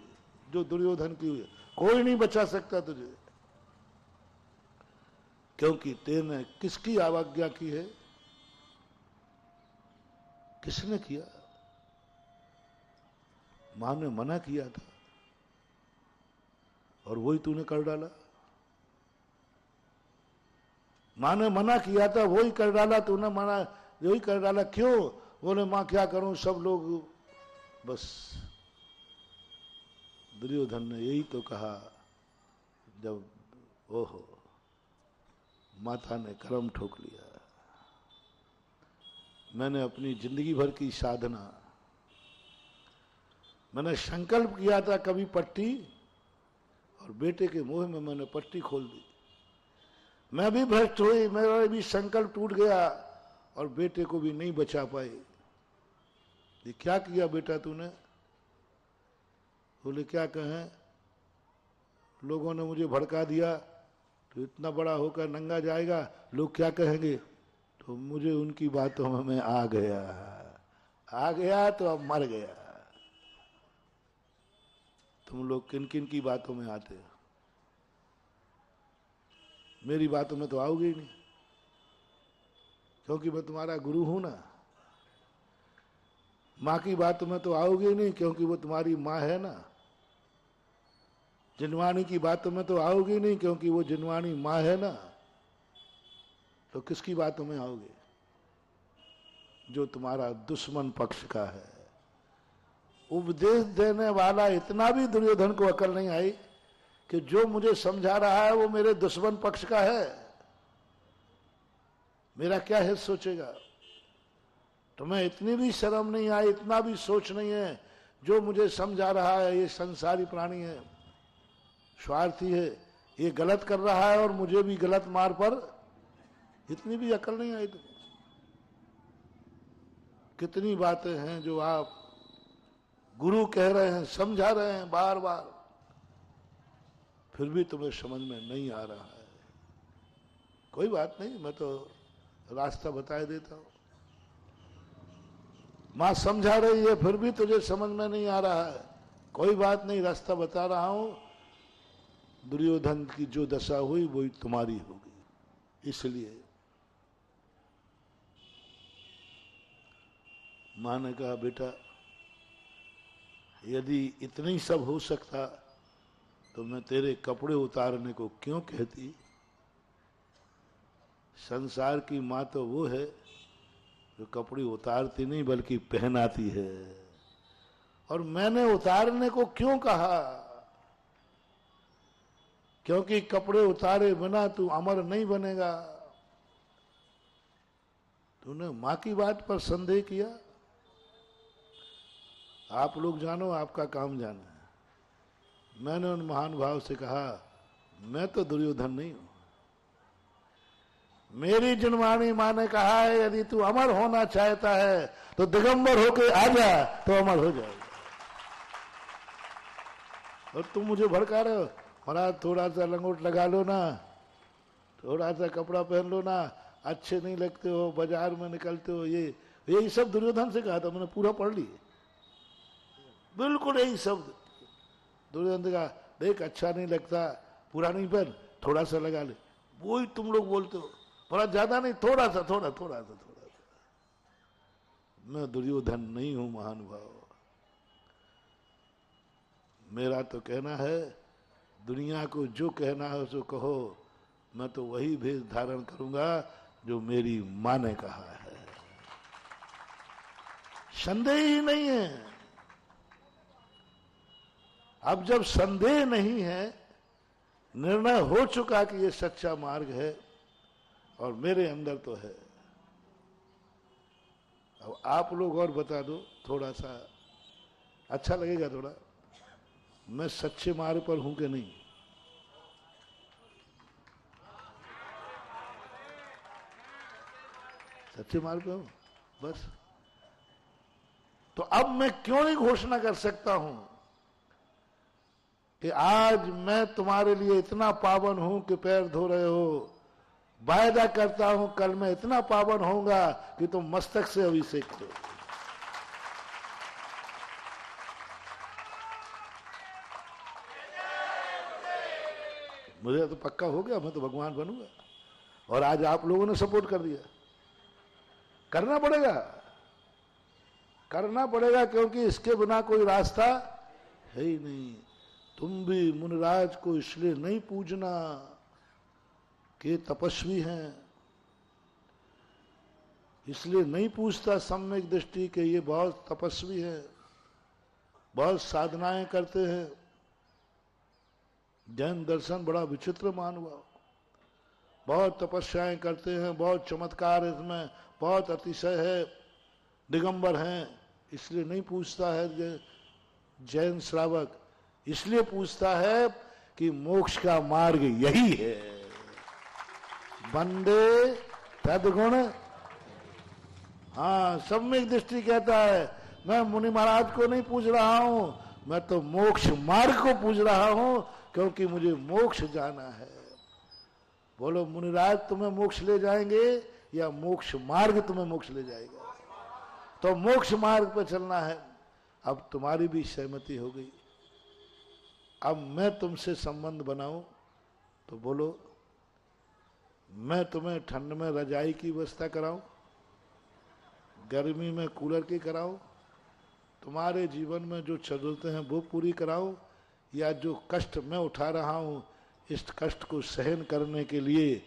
जो दुर्योधन की हुई है। कोई नहीं बचा सकता तुझे, क्योंकि तेने किसकी अवज्ञा की है? किसने किया? मां ने मना किया था और वही तूने कर डाला। मां ने मना किया था, वही कर डाला तूने, मना वही कर डाला। क्यों? बोले मां क्या करूं, सब लोग, बस दुर्योधन ने यही तो कहा जब ओहो माता ने कर्म ठोक लिया। मैंने अपनी जिंदगी भर की साधना, मैंने संकल्प किया था कभी पट्टी, और बेटे के मोह में मैंने पट्टी खोल दी। मैं भी भ्रष्ट हुई, मेरा भी संकल्प टूट गया और बेटे को भी नहीं बचा पाए। ये क्या किया बेटा तूने? बोले क्या कहें, लोगों ने मुझे भड़का दिया, तो इतना बड़ा होकर नंगा जाएगा, लोग क्या कहेंगे? तो मुझे उनकी बातों में मैं आ गया तो अब मर गया। तुम लोग किन किन की बातों में आते हो? मेरी बातों में तो आओगे ही नहीं, क्योंकि मैं तुम्हारा गुरु हूं ना। मां की बातों में तो आओगे ही नहीं, क्योंकि वो तुम्हारी मां है ना। जिनवाणी की बातों में तो आओगे ही नहीं, क्योंकि वो जिनवाणी मां है ना। तो किसकी बातों में आओगे? जो तुम्हारा दुश्मन पक्ष का है। उपदेश देने वाला इतना भी दुर्योधन को अकल नहीं आई कि जो मुझे समझा रहा है वो मेरे दुश्मन पक्ष का है, मेरा क्या हित सोचेगा? तुम्हें इतनी भी शर्म नहीं आई, इतना भी सोच नहीं है, जो मुझे समझा रहा है ये संसारी प्राणी है, स्वार्थी है, ये गलत कर रहा है और मुझे भी गलत मार्ग पर, इतनी भी अकल नहीं आई तुम्हें? कितनी बातें हैं जो आप गुरु कह रहे हैं, समझा रहे हैं बार बार, फिर भी तुम्हें समझ में नहीं आ रहा है। कोई बात नहीं, मैं तो रास्ता बता देता हूं। मां समझा रही है फिर भी तुझे समझ में नहीं आ रहा है, कोई बात नहीं, रास्ता बता रहा हूं। दुर्योधन की जो दशा हुई वही तुम्हारी होगी। इसलिए मां ने कहा बेटा यदि इतना ही सब हो सकता तो मैं तेरे कपड़े उतारने को क्यों कहती? संसार की मां तो वो है जो कपड़े उतारती नहीं बल्कि पहनाती है। और मैंने उतारने को क्यों कहा? क्योंकि कपड़े उतारे बिना तू अमर नहीं बनेगा। तूने मां की बात पर संदेह किया? आप लोग जानो, आपका काम जाना है। मैंने उन महान भाव से कहा मैं तो दुर्योधन नहीं हूं। मेरी जिनवाणी मां ने कहा है यदि तू अमर होना चाहता है तो दिगंबर होके आ जा, तो अमर हो जाएगा। और तुम मुझे भड़का रहे हो, महाराज थोड़ा सा लंगोट लगा लो ना, थोड़ा सा कपड़ा पहन लो ना, अच्छे नहीं लगते हो, बाजार में निकलते हो, यही सब दुर्योधन से कहा था, मैंने पूरा पढ़ लिया, बिल्कुल यही शब्द दुर्योधन का। देख अच्छा नहीं लगता, पूरा नहीं पहन, थोड़ा सा लगा ले। वही तुम लोग बोलते हो, थोड़ा ज्यादा नहीं, थोड़ा सा, थोड़ा थोड़ा सा, थोड़ा सा। मैं दुर्योधन नहीं हूं महानुभाव। मेरा तो कहना है दुनिया को जो कहना है सो कहो, मैं तो वही भेष धारण करूंगा जो मेरी मां ने कहा है। संदेह ही नहीं है। अब जब संदेह नहीं है, निर्णय हो चुका कि ये सच्चा मार्ग है और मेरे अंदर तो है। अब आप लोग और बता दो, थोड़ा सा अच्छा लगेगा थोड़ा। मैं सच्चे मार्ग पर हूं कि नहीं। सच्चे मार्ग पे हूं बस। तो अब मैं क्यों नहीं घोषणा कर सकता हूं कि आज मैं तुम्हारे लिए इतना पावन हूं कि पैर धो रहे हो। वायदा करता हूं कल मैं इतना पावन होऊंगा कि तुम मस्तक से अभिषेक करो। मुझे तो पक्का हो गया, मैं तो भगवान बनूंगा। और आज आप लोगों ने सपोर्ट कर दिया। करना पड़ेगा, करना पड़ेगा, क्योंकि इसके बिना कोई रास्ता है ही नहीं। तुम भी मुनिराज को इसलिए नहीं पूजना कि तपस्वी हैं, इसलिए नहीं पूछता सम्यक दृष्टि के ये बहुत तपस्वी है, बहुत साधनाएं करते हैं। जैन दर्शन बड़ा विचित्र मानवा, बहुत तपस्याएं करते हैं, बहुत चमत्कार इसमें, बहुत अतिशय है, दिगंबर हैं, इसलिए नहीं पूछता है जैन श्रावक। इसलिए पूछता है कि मोक्ष का मार्ग यही है, वंदे तद्गुण। हाँ, सम्यक दृष्टि कहता है मैं मुनि महाराज को नहीं पूछ रहा हूं, मैं तो मोक्ष मार्ग को पूछ रहा हूं, क्योंकि मुझे मोक्ष जाना है। बोलो मुनिराज तुम्हें मोक्ष ले जाएंगे या मोक्ष मार्ग तुम्हें मोक्ष ले जाएगा? तो मोक्ष मार्ग पर चलना है। अब तुम्हारी भी सहमति हो गई, अब मैं तुमसे संबंध बनाऊं तो बोलो मैं तुम्हें ठंड में रजाई की व्यवस्था कराऊं, गर्मी में कूलर की कराऊं, तुम्हारे जीवन में जो जरूरतें हैं वो पूरी कराऊं, या जो कष्ट मैं उठा रहा हूं इस कष्ट को सहन करने के लिए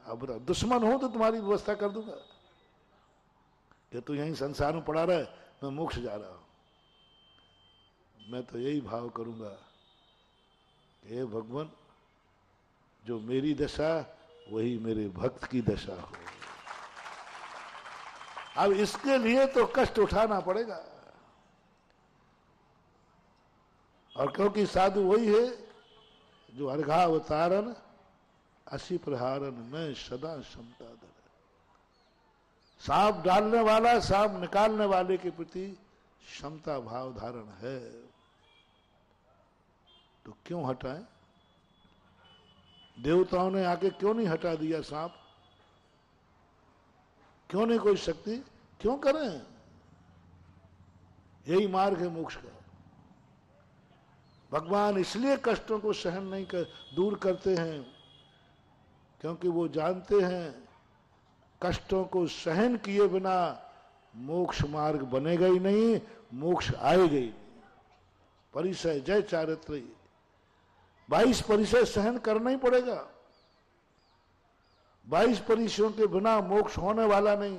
अब दुश्मन हो तो तुम्हारी व्यवस्था कर दूंगा कि तू यहीं संसार में पड़ा रहे, मैं मोक्ष जा रहा हूं। मैं तो यही भाव करूंगा कि हे भगवान, जो मेरी दशा वही मेरे भक्त की दशा हो। अब इसके लिए तो कष्ट उठाना पड़ेगा, और क्योंकि साधु वही है जो अर्घावतारन असी प्रहारन में सदा क्षमता धर। सांप डालने वाला सांप निकालने वाले के प्रति क्षमता भाव धारण है, तो क्यों हटाएं? देवताओं ने आके क्यों नहीं हटा दिया सांप? क्यों नहीं कोई शक्ति? क्यों करें? यही मार्ग है मोक्ष का। भगवान इसलिए कष्टों को सहन नहीं कर दूर करते हैं, क्योंकि वो जानते हैं कष्टों को सहन किए बिना मोक्ष मार्ग बनेगा ही नहीं, मोक्ष आएगा ही नहीं। परिचय जय चारित्र 22 परिचय सहन करना ही पड़ेगा। 22 परिचयों के बिना मोक्ष होने वाला नहीं।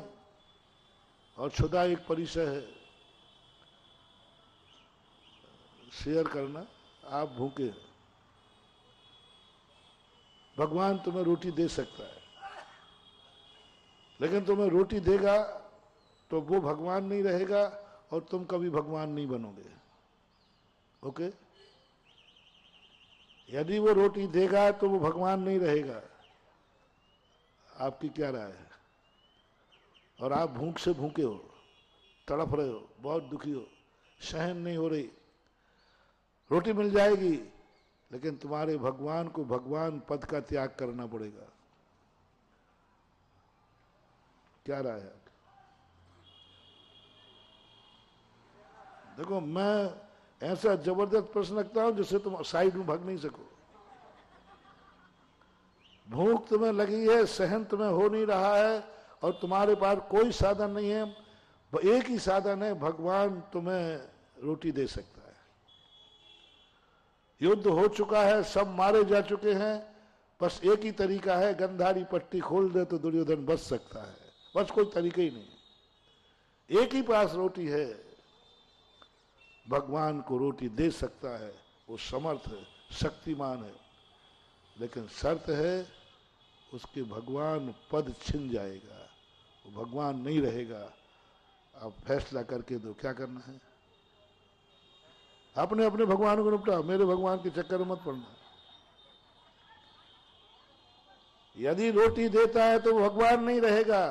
और क्षुधा एक परिचय है, शेयर करना। आप भूखे, भगवान तुम्हें रोटी दे सकता है, लेकिन तुम्हें रोटी देगा तो वो भगवान नहीं रहेगा और तुम कभी भगवान नहीं बनोगे। ओके? यदि वो रोटी देगा तो वो भगवान नहीं रहेगा। आपकी क्या राय है? और आप भूख से भूखे हो, तड़प रहे हो, बहुत दुखी हो, सहन नहीं हो रही, रोटी मिल जाएगी, लेकिन तुम्हारे भगवान को भगवान पद का त्याग करना पड़ेगा। क्या राय है? देखो, मैं ऐसा जबरदस्त प्रश्न रखता हूं जिससे तुम साइड में भाग नहीं सको। भूख तुम्हें लगी है, सहन तुम्हें हो नहीं रहा है, और तुम्हारे पास कोई साधन नहीं है। एक ही साधन है, भगवान तुम्हें रोटी दे सकता है। युद्ध हो चुका है, सब मारे जा चुके हैं, बस एक ही तरीका है, गंधारी पट्टी खोल दे तो दुर्योधन बच सकता है। बस कोई तरीका ही नहीं। एक ही पास रोटी है, भगवान को रोटी दे सकता है, वो समर्थ है, शक्तिमान है, लेकिन शर्त है उसके भगवान पद छिन जाएगा, वो भगवान नहीं रहेगा। अब फैसला करके दो क्या करना है। अपने अपने भगवान को निपटाओ, मेरे भगवान के चक्कर में मत पड़ना। यदि रोटी देता है तो वो भगवान नहीं रहेगा,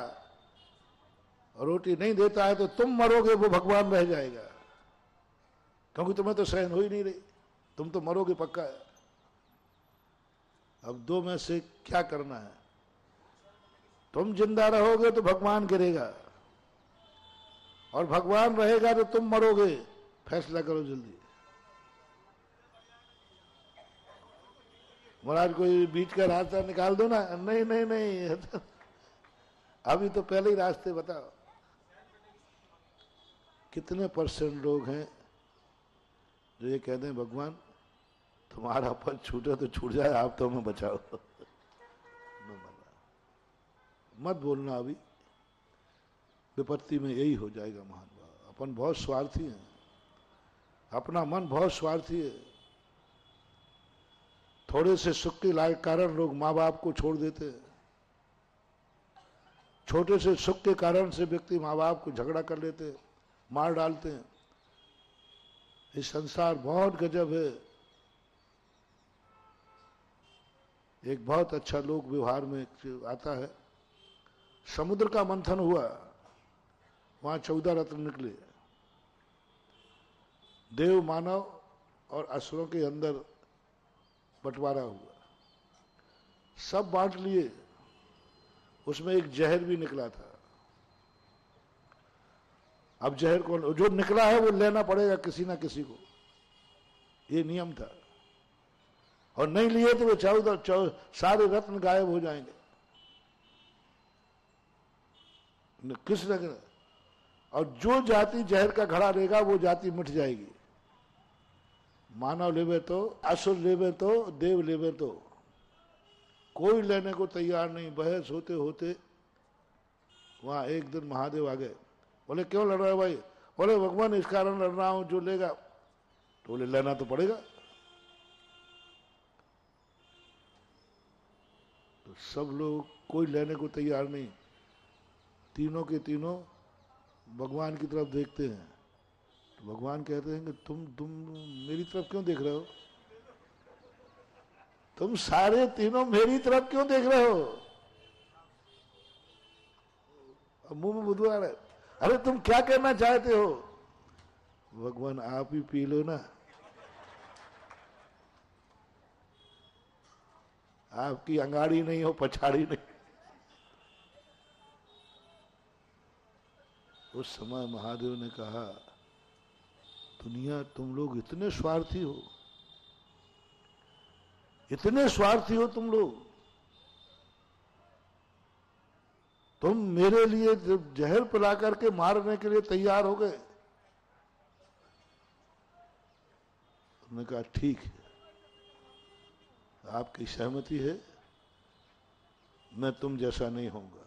और रोटी नहीं देता है तो तुम मरोगे, वो भगवान रह जाएगा। क्योंकि तुम्हें तो सहन हो ही नहीं रही, तुम तो मरोगे पक्का है। अब दो में से क्या करना है? तुम जिंदा रहोगे तो भगवान गिरेगा, और भगवान रहेगा तो तुम मरोगे। फैसला करो जल्दी। महाराज कोई बीच का रास्ता निकाल दो ना। नहीं नहीं नहीं, अभी तो पहले ही रास्ते बताओ। कितने परसेंट लोग हैं जो ये कहते हैं भगवान तुम्हारा पद छूटे तो छूट जाए, आप तो हमें बचाओ। मत बोलना, अभी विपत्ति में यही हो जाएगा महानुभाव। अपन बहुत स्वार्थी हैं, अपना मन बहुत स्वार्थी है। थोड़े से सुख के लायक कारण लोग माँ बाप को छोड़ देते हैं। छोटे से सुख के कारण से व्यक्ति माँ बाप को झगड़ा कर लेते हैं, मार डालते हैं। ये संसार बहुत गजब है। एक बहुत अच्छा लोक व्यवहार में आता है, समुद्र का मंथन हुआ, वहां 14 रत्न निकले। देव, मानव और असुरों के अंदर बंटवारा हुआ, सब बांट लिए। उसमें एक जहर भी निकला था। अब जहर को जो निकला है वो लेना पड़ेगा किसी ना किसी को, ये नियम था। और नहीं लिए तो वो सारे रत्न गायब हो जाएंगे। किस न, और जो जाति जहर का घड़ा लेगा वो जाति मिट जाएगी। मानव लेवे तो, असुर लेवे तो, देव लेवे तो, कोई लेने को तैयार नहीं। बहस होते होते वहां एक दिन महादेव आ गए। बोले क्यों लड़ रहे हो भाई? बोले भगवान इस कारण लड़ रहा हूं, जो लेगा। तो बोले लेना तो पड़ेगा। तो सब लोग कोई लेने को तैयार नहीं। तीनों के तीनों भगवान की तरफ देखते हैं। तो भगवान कहते हैं कि तुम मेरी तरफ क्यों देख रहे हो? तुम सारे तीनों मेरी तरफ क्यों देख रहे हो? अब मुंह में बुधवार है। अरे तुम क्या कहना चाहते हो? भगवान आप ही पी लो ना, आपकी अंगाड़ी नहीं हो, पछाड़ी नहीं। उस समय महादेव ने कहा, दुनिया तुम लोग इतने स्वार्थी हो, इतने स्वार्थी हो तुम लोग। तुम मेरे लिए जहर पिला करके मारने के लिए तैयार हो गए। उन्होंने कहा ठीक है, आपकी सहमति है, मैं तुम जैसा नहीं होऊंगा।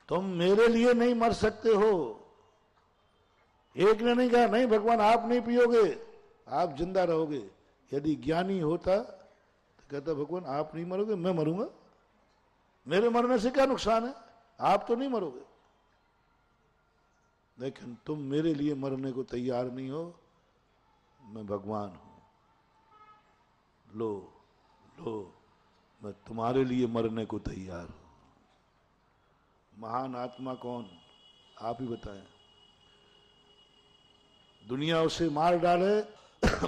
तुम मेरे लिए नहीं मर सकते हो। एक ने नहीं कहा नहीं भगवान आप नहीं पियोगे, आप जिंदा रहोगे। यदि ज्ञानी होता तो कहता भगवान आप नहीं मरोगे, मैं मरूंगा, मेरे मरने से क्या नुकसान है, आप तो नहीं मरोगे। लेकिन तुम मेरे लिए मरने को तैयार नहीं हो, मैं भगवान हूं। लो लो, मैं तुम्हारे लिए मरने को तैयार हूं। महान आत्मा कौन, आप ही बताएं। दुनिया उसे मार डाले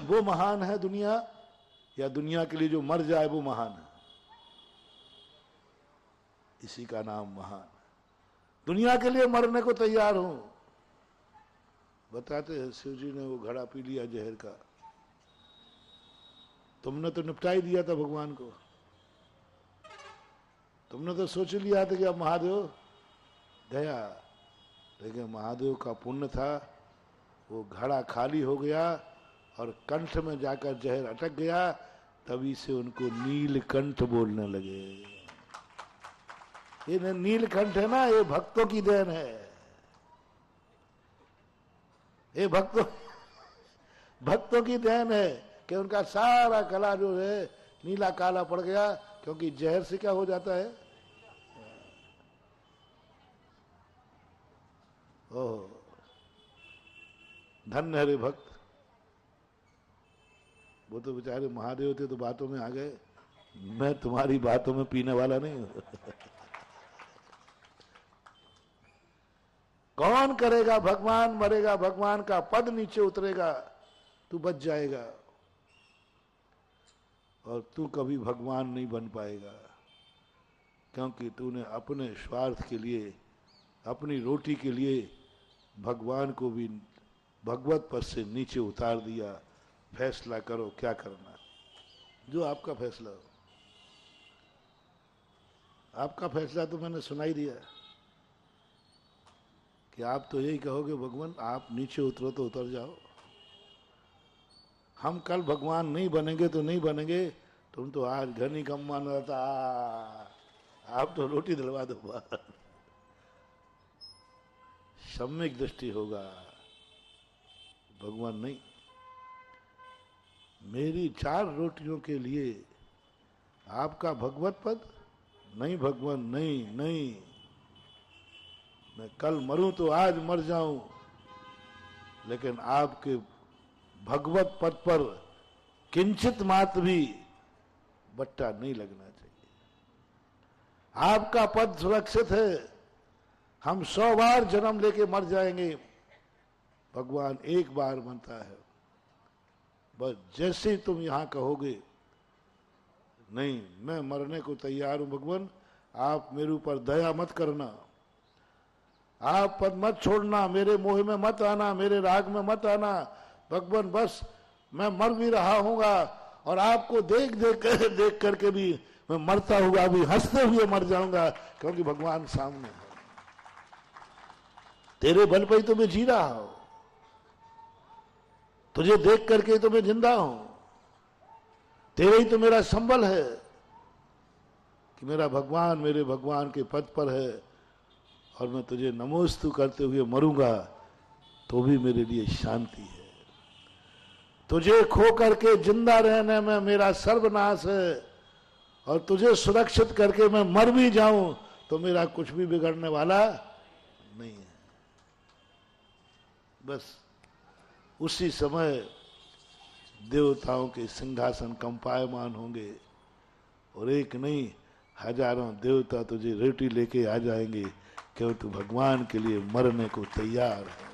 वो महान है दुनिया, या दुनिया के लिए जो मर जाए वो महान है? इसी का नाम महान है। दुनिया के लिए मरने को तैयार हूं। बताते हैं शिव जी ने वो घड़ा पी लिया जहर का। तुमने तो निपटा ही दिया था भगवान को। तुमने तो सोच लिया था कि अब महादेव गया, लेकिन महादेव का पुण्य था, वो घड़ा खाली हो गया और कंठ में जाकर जहर अटक गया। तभी से उनको नीलकंठ बोलने लगे। ये नीलकंठ है ना, ये भक्तों की देन है। ये भक्तों की देन है कि उनका सारा कला जो है नीला काला पड़ गया, क्योंकि जहर से क्या हो जाता है। ओह, धन्य हरे भक्त। वो तो बेचारे महादेव थे तो बातों में आ गए, मैं तुम्हारी बातों में पीने वाला नहीं हूं। कौन करेगा भगवान मरेगा, भगवान का पद नीचे उतरेगा, तू बच जाएगा और तू कभी भगवान नहीं बन पाएगा, क्योंकि तूने अपने स्वार्थ के लिए, अपनी रोटी के लिए भगवान को भी भगवत पद से नीचे उतार दिया। फैसला करो क्या करना, जो आपका फैसला हो। आपका फैसला तो मैंने सुना ही दिया कि आप तो यही कहोगे भगवान आप नीचे उतरो तो उतर जाओ, हम कल भगवान नहीं बनेंगे तो नहीं बनेंगे, तुम तो आज घनी कम मान रहा था, आप तो रोटी दिलवा दो बाहर। सम्यक दृष्टि होगा, भगवान नहीं। मेरी 4 रोटियों के लिए आपका भगवत पद नहीं, भगवान नहीं नहीं, मैं कल मरूं तो आज मर जाऊं, लेकिन आपके भगवत पद पर किंचित मात्र भी बट्टा नहीं लगना चाहिए। आपका पद सुरक्षित है, हम 100 बार जन्म लेके मर जाएंगे, भगवान एक बार बनता है। बस जैसे ही तुम यहां कहोगे नहीं मैं मरने को तैयार हूं भगवान, आप मेरे ऊपर दया मत करना, आप पद मत छोड़ना, मेरे मोह में मत आना, मेरे राग में मत आना भगवान, बस मैं मर भी रहा हूँगा और आपको देख करके भी मैं मरता हुआ भी हंसते हुए मर जाऊंगा, क्योंकि भगवान सामने है। तेरे बल पे ही तो मैं जी रहा हूं, तुझे देख करके तो मैं जिंदा हूं, तेरे ही तो मेरा संबल है कि मेरा भगवान मेरे भगवान के पद पर है और मैं तुझे नमोस्तु करते हुए मरूंगा तो भी मेरे लिए शांति है। तुझे खो करके जिंदा रहने में मेरा सर्वनाश है और तुझे सुरक्षित करके मैं मर भी जाऊं तो मेरा कुछ भी बिगड़ने वाला नहीं है। बस उसी समय देवताओं के सिंहासन कंपायमान होंगे और एक नहीं हजारों देवता तुझे रोटी लेके आ जाएंगे, क्यों तू भगवान के लिए मरने को तैयार है।